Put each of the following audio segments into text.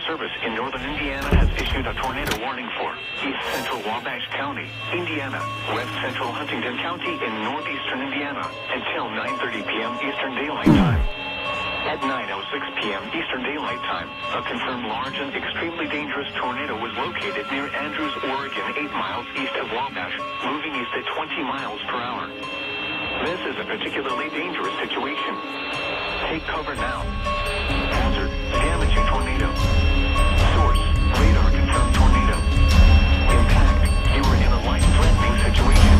Service in northern Indiana has issued a tornado warning for east central Wabash County, Indiana, west central Huntington County in northeastern Indiana until 9:30 p.m. Eastern Daylight Time. At 9:06 p.m. Eastern Daylight Time, a confirmed large and extremely dangerous tornado was located near Andrews, Oregon, 8 miles east of Wabash, moving east at 20 miles per hour. This is a particularly dangerous situation. Take cover now. Hazard, damaging tornado. Source, radar confirmed tornado. Impact, you are in a life-threatening situation.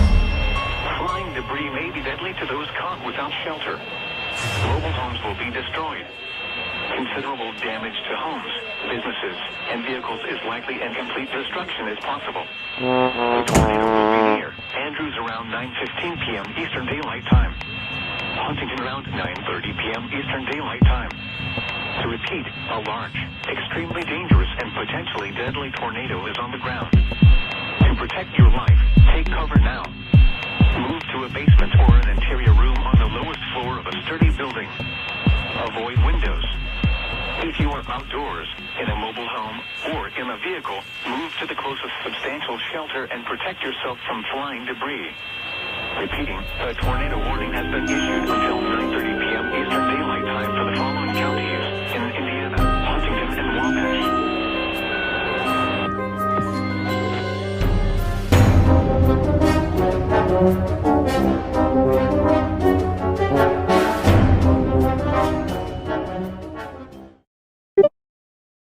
Flying debris may be deadly to those caught without shelter. Mobile homes will be destroyed. Considerable damage to homes, businesses, and vehicles is likely, and complete destruction is possible. The tornado will be near Andrews around 9:15 p.m. Eastern Daylight Time. Huntington around 9:30 p.m. Eastern Daylight Time. To repeat, a large, extremely dangerous, and potentially deadly tornado is on the ground. To protect your life, take cover now. Move to a basement or an interior room on the lowest floor of a sturdy building. Avoid windows. If you are outdoors, in a mobile home, or in a vehicle, move to the closest substantial shelter and protect yourself from flying debris. Repeating, a tornado warning has been issued until 9:30 p.m. Eastern Daylight Time for the following counties in Indiana, Huntington, and Wabash.